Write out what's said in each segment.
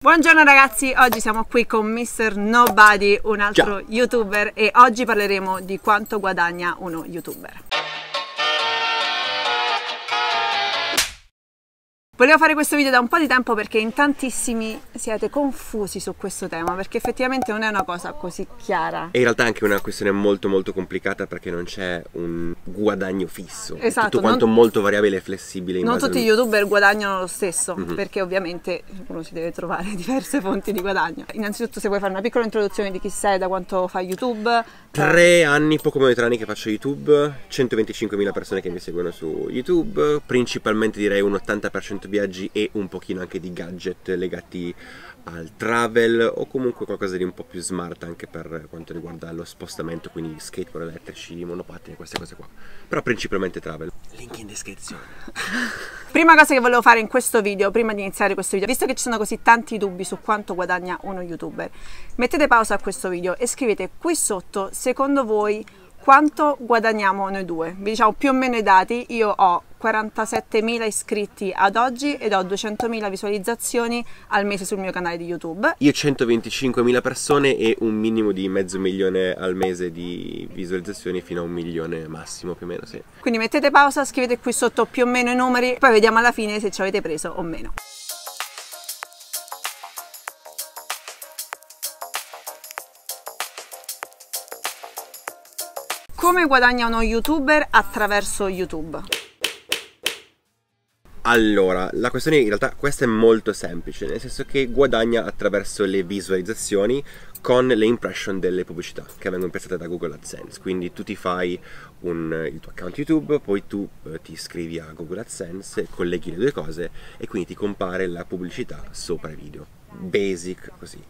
Buongiorno ragazzi, oggi siamo qui con Mr. Nobody, un altro youtuber, e oggi parleremo di quanto guadagna uno youtuber. Volevo fare questo video da un po' di tempo perché in tantissimi siete confusi su questo tema, perché effettivamente non è una cosa così chiara. E in realtà è anche una questione molto complicata perché non c'è un guadagno fisso. Esatto, tutto quanto molto variabile e flessibile. Non tutti gli youtuber guadagnano lo stesso, perché ovviamente uno si deve trovare diverse fonti di guadagno. Innanzitutto, se vuoi fare una piccola introduzione di chi sei, da quanto fai YouTube. 3 anni, poco meno di 3 anni che faccio YouTube, 125.000 persone che mi seguono su YouTube, principalmente direi un 80% viaggi e un pochino anche di gadget legati al travel o comunque qualcosa di un po' più smart anche per quanto riguarda lo spostamento, quindi skateboard elettrici, monopattini, queste cose qua, però principalmente travel. Link in descrizione. Prima cosa che volevo fare in questo video, prima di iniziare questo video, visto che ci sono così tanti dubbi su quanto guadagna uno youtuber, mettete pausa a questo video e scrivete qui sotto secondo voi quanto guadagniamo noi due. Vi diciamo più o meno i dati. Io ho 47.000 iscritti ad oggi ed ho 200.000 visualizzazioni al mese sul mio canale di YouTube. Io 125.000 persone e un minimo di $500.000 al mese di visualizzazioni fino a 1 milione massimo, più o meno, sì. Quindi mettete pausa, scrivete qui sotto più o meno i numeri, poi vediamo alla fine se ci avete preso o meno. Come guadagna uno youtuber attraverso YouTube? Allora, la questione in realtà questa è molto semplice, nel senso che guadagna attraverso le visualizzazioni con le impression delle pubblicità che vengono piazzate da Google AdSense. Quindi tu ti fai il tuo account YouTube, poi tu ti iscrivi a Google AdSense, colleghi le due cose e quindi ti compare la pubblicità sopra i video. Basic, così.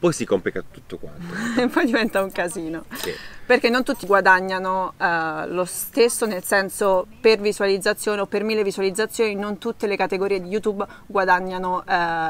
Poi si complica tutto quanto. E poi diventa un casino. Sì. Perché non tutti guadagnano lo stesso, nel senso per visualizzazione o per 1000 visualizzazioni non tutte le categorie di YouTube guadagnano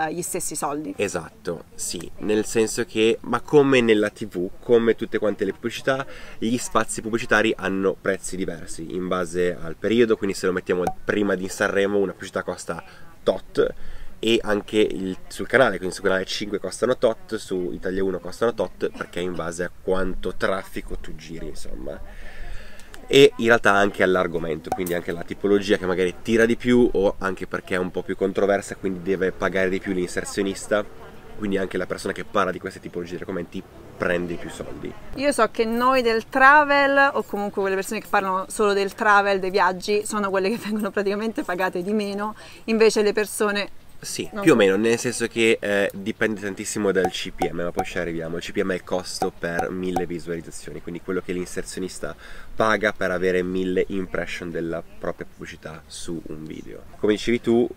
gli stessi soldi. Esatto, sì, nel senso che, ma come nella TV, come tutte quante le pubblicità, gli spazi pubblicitari hanno prezzi diversi in base al periodo, quindi se lo mettiamo prima di Sanremo una pubblicità costa tot, e anche sul canale, quindi sul canale 5 costano tot, su Italia 1 costano tot, perché è in base a quanto traffico tu giri, insomma. E in realtà anche all'argomento, quindi anche la tipologia che magari tira di più, o anche perché è un po' più controversa, quindi deve pagare di più l'inserzionista, quindi anche la persona che parla di queste tipologie di argomenti prende più soldi. Io so che noi del travel, o comunque quelle persone che parlano solo del travel, dei viaggi, sono quelle che vengono praticamente pagate di meno, invece le persone... Sì, più o meno, nel senso che dipende tantissimo dal CPM, ma poi ci arriviamo. Il CPM è il costo per 1000 visualizzazioni, quindi quello che l'inserzionista paga per avere 1000 impression della propria pubblicità su un video. Come dicevi tu,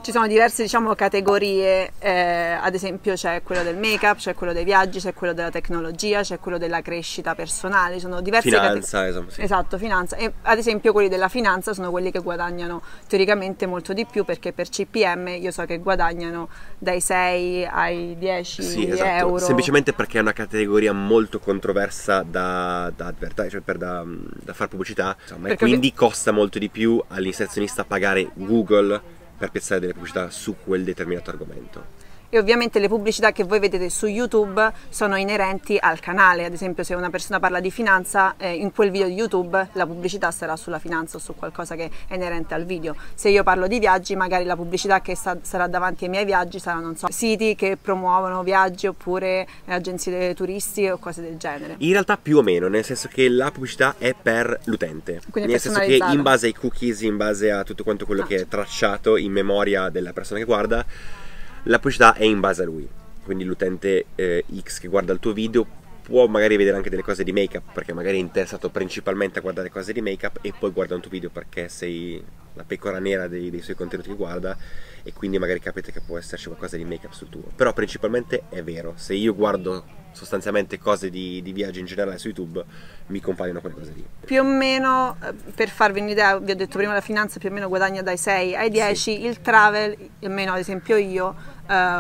ci sono diverse, diciamo, categorie, ad esempio c'è quello del make-up, c'è quello dei viaggi, c'è quello della tecnologia, c'è quello della crescita personale, sono diverse finanza, esatto, sì. Esatto, finanza. E ad esempio quelli della finanza sono quelli che guadagnano teoricamente molto di più, perché per CPM io so che guadagnano dai 6 ai 10 euro. Semplicemente perché è una categoria molto controversa da advertire, cioè da fare pubblicità, insomma, e quindi costa molto di più all'inserzionista pagare Google per piazzare delle pubblicità su quel determinato argomento. E ovviamente le pubblicità che voi vedete su YouTube sono inerenti al canale. Ad esempio, se una persona parla di finanza, in quel video di YouTube la pubblicità sarà sulla finanza o su qualcosa che è inerente al video. Se io parlo di viaggi, magari la pubblicità che sarà davanti ai miei viaggi sarà, non so, siti che promuovono viaggi oppure agenzie turistiche o cose del genere. In realtà più o meno, nel senso che la pubblicità è per l'utente, nel senso che in base ai cookies, in base a tutto quanto quello che è tracciato in memoria della persona che guarda, la pubblicità è in base a lui, quindi l'utente X che guarda il tuo video può magari vedere anche delle cose di make-up, perché magari è interessato principalmente a guardare cose di make-up, e poi guarda un tuo video perché sei la pecora nera dei suoi contenuti che guarda, e quindi magari capite che può esserci qualcosa di make-up sul tuo. Però principalmente è vero, se io guardo sostanzialmente cose di viaggio in generale su YouTube, mi compaiono quelle cose lì. Più o meno, per farvi un'idea, vi ho detto prima, la finanza più o meno guadagna dai 6 ai 10, sì. Il travel, almeno ad esempio io,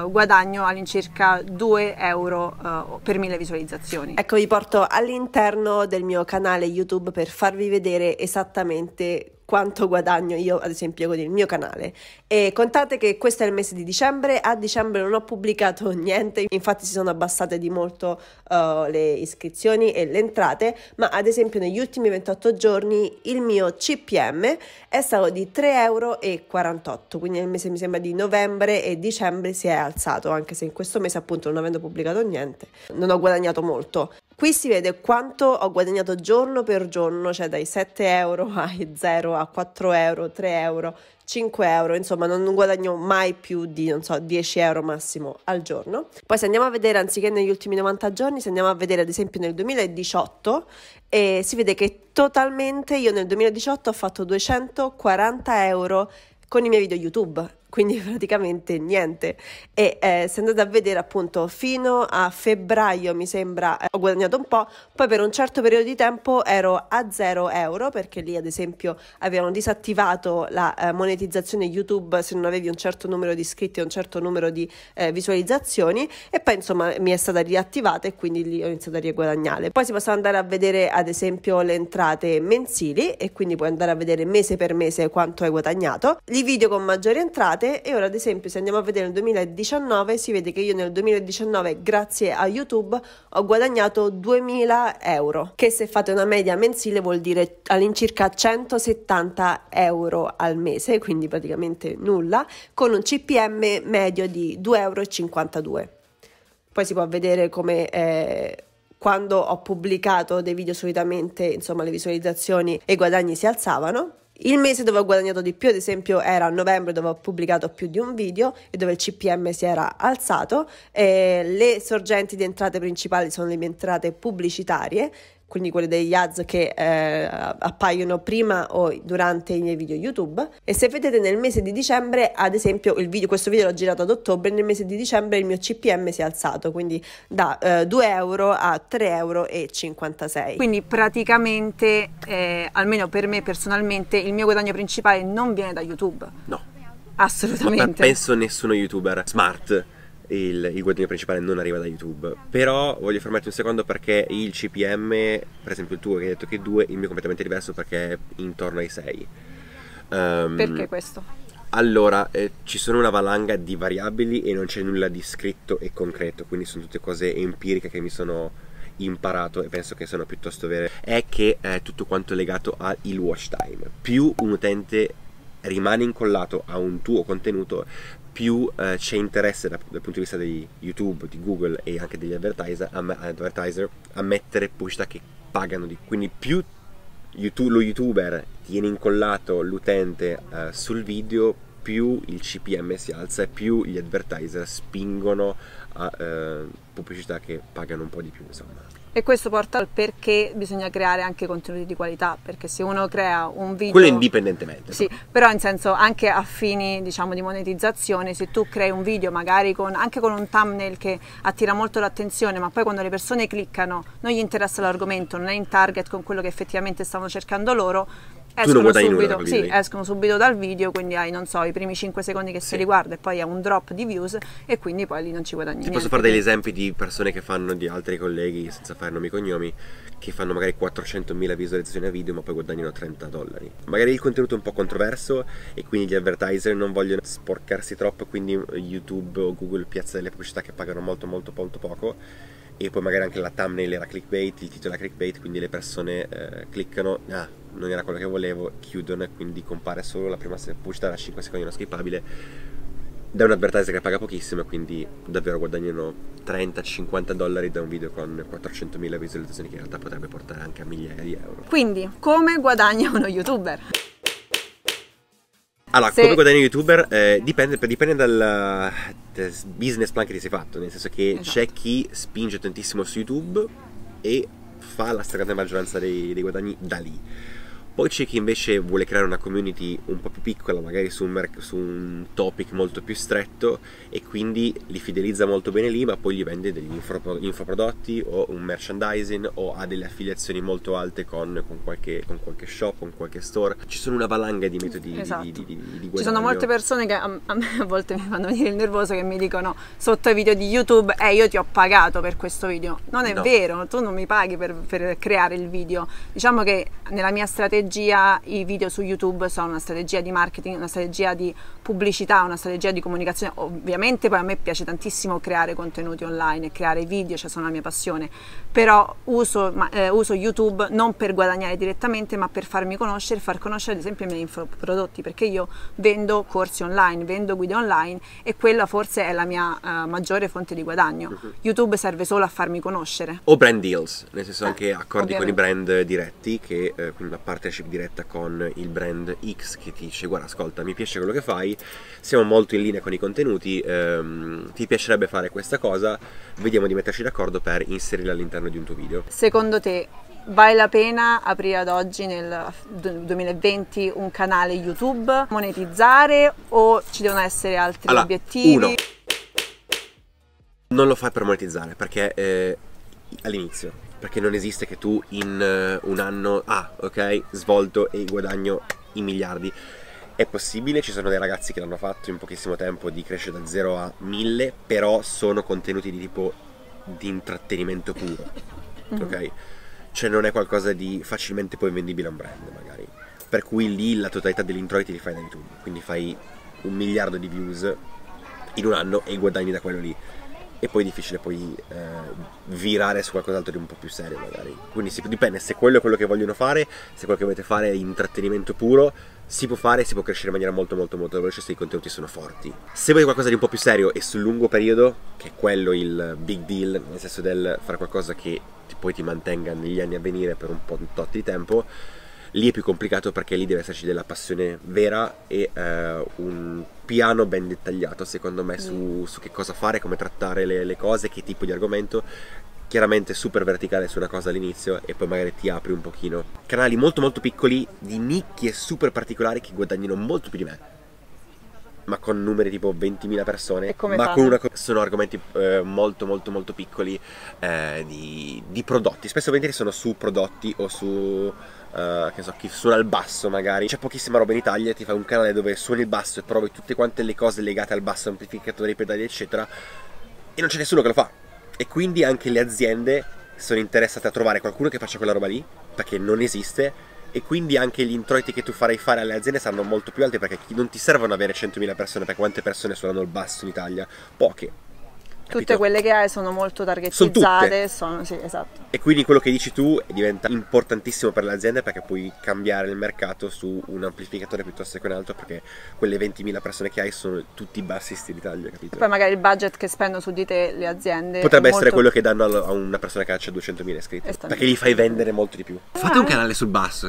guadagno all'incirca 2 euro per 1000 visualizzazioni. Ecco, vi porto all'interno del mio canale YouTube per farvi vedere esattamente quanto guadagno io ad esempio con il mio canale. E contate che questo è il mese di dicembre, a dicembre non ho pubblicato niente, infatti si sono abbassate di molto le iscrizioni e le entrate, ma ad esempio negli ultimi 28 giorni il mio CPM è stato di 3,48 €, quindi nel mese mi sembra di novembre e dicembre si è alzato, anche se in questo mese appunto non avendo pubblicato niente non ho guadagnato molto. Qui si vede quanto ho guadagnato giorno per giorno, cioè dai 7 € ai 0 a 4 €, 3 €, 5 €, insomma non guadagno mai più di, non so, 10 € massimo al giorno. Poi se andiamo a vedere, anziché negli ultimi 90 giorni, se andiamo a vedere ad esempio nel 2018, si vede che totalmente io nel 2018 ho fatto 240 € con i miei video YouTube, quindi praticamente niente. E se andate a vedere appunto fino a febbraio mi sembra ho guadagnato un po', poi per un certo periodo di tempo ero a 0 € perché lì ad esempio avevano disattivato la monetizzazione YouTube se non avevi un certo numero di iscritti e un certo numero di visualizzazioni, e poi insomma mi è stata riattivata e quindi lì ho iniziato a riguadagnare. Poi si possono andare a vedere ad esempio le entrate mensili e quindi puoi andare a vedere mese per mese quanto hai guadagnato, i video con maggiori entrate. E ora ad esempio se andiamo a vedere nel 2019 si vede che io nel 2019 grazie a YouTube ho guadagnato 2000 €, che se fate una media mensile vuol dire all'incirca 170 € al mese, quindi praticamente nulla, con un CPM medio di 2,52 €. Poi si può vedere come quando ho pubblicato dei video solitamente insomma le visualizzazioni e i guadagni si alzavano. Il mese dove ho guadagnato di più, ad esempio, era a novembre, dove ho pubblicato più di un video e dove il CPM si era alzato. Le sorgenti di entrate principali sono le mie entrate pubblicitarie, quindi quelle degli ads che appaiono prima o durante i miei video YouTube. E se vedete nel mese di dicembre, ad esempio, questo video l'ho girato ad ottobre, nel mese di dicembre il mio CPM si è alzato, quindi da 2 € a 3,56 €. Quindi praticamente, almeno per me personalmente, il mio guadagno principale non viene da YouTube. No. Assolutamente. Ma penso nessuno youtuber smart il guadagno principale non arriva da YouTube. Però voglio fermarti un secondo perché il CPM, per esempio il tuo che hai detto che è 2, il mio è completamente diverso perché è intorno ai 6. Perché questo? Allora, ci sono una valanga di variabili e non c'è nulla di scritto e concreto, quindi sono tutte cose empiriche che mi sono imparato e penso che sono piuttosto vere. È che è tutto quanto legato al watch time. Più un utente rimane incollato a un tuo contenuto, più c'è interesse dal punto di vista di YouTube, di Google e anche degli advertiser a mettere pubblicità che pagano di. Quindi più lo youtuber tiene incollato l'utente sul video, più il CPM si alza e più gli advertiser spingono a pubblicità che pagano un po' di più, insomma. E questo porta al perché bisogna creare anche contenuti di qualità, perché se uno crea un video... Quello indipendentemente. Sì, però in senso anche a fini, diciamo, di monetizzazione, se tu crei un video magari anche con un thumbnail che attira molto l'attenzione, ma poi quando le persone cliccano non gli interessa l'argomento, non è in target con quello che effettivamente stavano cercando loro, escono subito dal video, quindi hai, non so, i primi 5 secondi che se li guarda e poi hai un drop di views e quindi poi lì non ci guadagni niente. Posso fare degli esempi di persone che fanno, di altri colleghi, senza fare nomi e cognomi, che fanno magari 400.000 visualizzazioni a video ma poi guadagnano $30. Magari il contenuto è un po' controverso e quindi gli advertiser non vogliono sporcarsi troppo, quindi YouTube o Google piazza delle pubblicità che pagano molto poco, e poi magari anche la thumbnail era clickbait, il titolo era clickbait, quindi le persone cliccano, non era quello che volevo, chiudono e quindi compare solo la prima pubblicità da 5 secondi non skippabile da un advertiser che paga pochissimo, e quindi davvero guadagnano $30-50 da un video con 400.000 visualizzazioni che in realtà potrebbe portare anche a migliaia di euro. Quindi come guadagna uno youtuber? Allora, come guadagno youtuber dipende dal business plan che ti sei fatto, nel senso che c'è chi spinge tantissimo su YouTube e fa la stragrande maggioranza dei guadagni da lì. Poi c'è chi invece vuole creare una community un po' più piccola, magari su un topic molto più stretto, e quindi li fidelizza molto bene lì, ma poi gli vende degli infoprodotti o un merchandising, o ha delle affiliazioni molto alte con qualche shop, con qualche store. Ci sono una valanga di metodi di guadagno. Ci sono molte persone che a me a volte mi fanno venire il nervoso, che mi dicono sotto i video di YouTube io ti ho pagato per questo video. Non è vero, tu non mi paghi per creare il video. Diciamo che nella mia strategia strategia, i video su YouTube sono una strategia di marketing, una strategia di pubblicità, una strategia di comunicazione. Ovviamente poi a me piace tantissimo creare contenuti online e creare video, cioè sono la mia passione, però uso YouTube non per guadagnare direttamente, ma per farmi conoscere, far conoscere ad esempio i miei infoprodotti, perché io vendo corsi online, vendo guide online e quella forse è la mia maggiore fonte di guadagno. YouTube serve solo a farmi conoscere. O brand deals, nel senso anche accordi ovviamente. con i brand diretti, che quindi una partnership diretta con il brand X che ti dice guarda ascolta mi piace quello che fai, siamo molto in linea con i contenuti, ti piacerebbe fare questa cosa, vediamo di metterci d'accordo per inserirla all'interno di un tuo video. Secondo te vale la pena aprire ad oggi nel 2020 un canale YouTube, monetizzare, o ci devono essere altri obiettivi? Uno, non lo fai per monetizzare perché all'inizio, perché non esiste che tu in un anno ok, svolto e guadagno i miliardi. È possibile, ci sono dei ragazzi che l'hanno fatto in pochissimo tempo, di crescere da 0 a 1000, però sono contenuti di tipo di intrattenimento puro, ok? Cioè non è qualcosa di facilmente poi vendibile a un brand magari, per cui lì la totalità degli introiti li fai da YouTube, quindi fai 1 miliardo di views in un anno e guadagni da quello lì. E poi è difficile poi virare su qualcos'altro di un po' più serio magari. Quindi dipende se quello è quello che vogliono fare, se quello che volete fare è intrattenimento puro, si può fare, si può crescere in maniera molto veloce se i contenuti sono forti. Se volete qualcosa di un po' più serio e sul lungo periodo, che è quello il big deal, nel senso del fare qualcosa che poi ti mantenga negli anni a venire per un po' di tot di tempo, lì è più complicato perché lì deve esserci della passione vera e un piano ben dettagliato secondo me su che cosa fare, come trattare le cose, che tipo di argomento. Chiaramente super verticale su una cosa all'inizio e poi magari ti apri un pochino. Canali molto piccoli, di nicchie super particolari che guadagnano molto più di me, ma con numeri tipo 20.000 persone, ma con sono argomenti molto piccoli di prodotti. Spesso e volentieri sono su prodotti o su che so, chi suona il basso magari. C'è pochissima roba in Italia, ti fai un canale dove suoni il basso e provi tutte quante le cose legate al basso, amplificatori, pedali eccetera, e non c'è nessuno che lo fa. E quindi anche le aziende sono interessate a trovare qualcuno che faccia quella roba lì, perché non esiste, e quindi anche gli introiti che tu farai fare alle aziende saranno molto più alti, perché non ti servono avere 100.000 persone, perché quante persone suonano il basso in Italia? Poche. Tutte quelle che hai sono molto targetizzate, sì, esatto. E quindi quello che dici tu diventa importantissimo per le aziende, perché puoi cambiare il mercato su un amplificatore piuttosto che un altro, perché quelle 20.000 persone che hai sono tutti bassisti d'Italia, capito? Poi magari il budget che spendono su di te le aziende potrebbe essere quello che danno a una persona che ha 200.000 iscritti, perché li fai vendere molto di più. Fate un canale sul basso.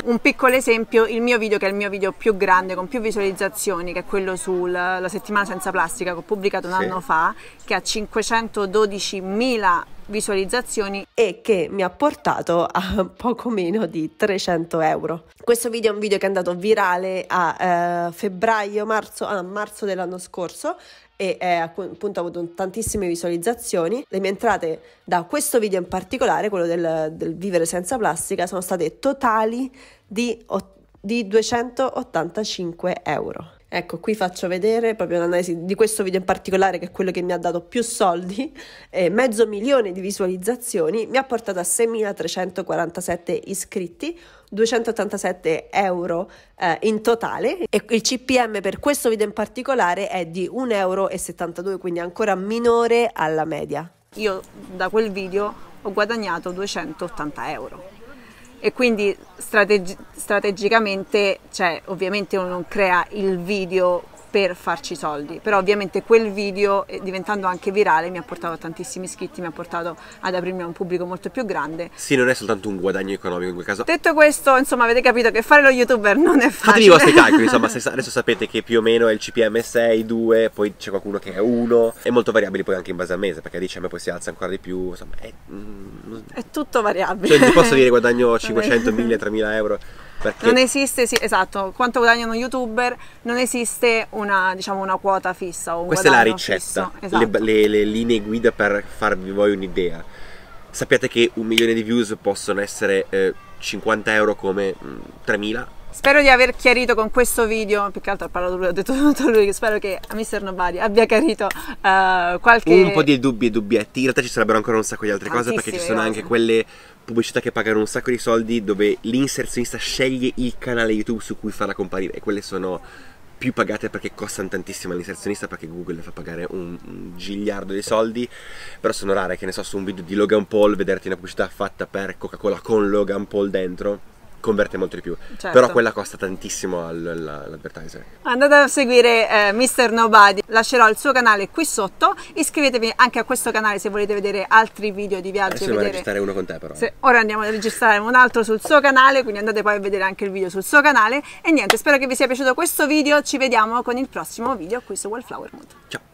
Un piccolo esempio, il mio video, che è il mio video più grande con più visualizzazioni, che è quello sulla settimana senza plastica, che ho pubblicato un anno fa, che ha 512.000 visualizzazioni e che mi ha portato a poco meno di 300 euro. Questo video è un video che è andato virale a marzo dell'anno scorso e appunto ha avuto tantissime visualizzazioni. Le mie entrate da questo video in particolare, quello del vivere senza plastica, sono state totali di 285 euro. Ecco, qui faccio vedere proprio l'analisi di questo video in particolare, che è quello che mi ha dato più soldi, 500.000 di visualizzazioni, mi ha portato a 6.347 iscritti, 287 euro in totale, e il CPM per questo video in particolare è di 1,72 euro, quindi ancora minore alla media. Io da quel video ho guadagnato 280 euro. E quindi strategicamente, cioè ovviamente uno non crea il video per farci soldi, però ovviamente quel video, diventando anche virale, mi ha portato a tantissimi iscritti, mi ha portato ad aprirmi a un pubblico molto più grande. Sì, non è soltanto un guadagno economico in quel caso. Detto questo, insomma, avete capito che fare lo youtuber non è facile. Fatevi i vostri calcoli, insomma, adesso sapete che più o meno è il CPM 6, 2, poi c'è qualcuno che è 1, è molto variabile poi anche in base al mese, perché a dicembre poi si alza ancora di più, insomma, è tutto variabile. Cioè, ti posso dire guadagno 500, 1000, 3000 euro. Perché non esiste, sì, esatto, quanto guadagnano youtuber, non esiste una, diciamo, una quota fissa o un questa è la ricetta, fisso, esatto. le linee guida per farvi voi un'idea. Sappiate che 1 milione di views possono essere 50 euro come 3000, Spero di aver chiarito con questo video, più che altro ho detto tutto lui, spero che Mr. Nobody abbia chiarito qualche... Un po' di dubbi e dubbietti, in realtà ci sarebbero ancora un sacco di altre cose, perché ci sono cose. anche quelle pubblicità che pagano un sacco di soldi dove l'inserzionista sceglie il canale YouTube su cui farla comparire, e quelle sono più pagate perché costano tantissimo all'inserzionista, perché Google le fa pagare un giliardo di soldi, però sono rare. Che ne so, su un video di Logan Paul vederti una pubblicità fatta per Coca-Cola con Logan Paul dentro converte molto di più, certo. Però quella costa tantissimo all'advertiser. Andate a seguire Mr. Nobody, lascerò il suo canale qui sotto, iscrivetevi anche a questo canale se volete vedere altri video di viaggio. Adesso devo registrare uno con te però. Ora andiamo a registrare un altro sul suo canale, quindi andate poi a vedere anche il video sul suo canale. E niente, spero che vi sia piaciuto questo video, ci vediamo con il prossimo video qui su Wallflower Mood. Ciao!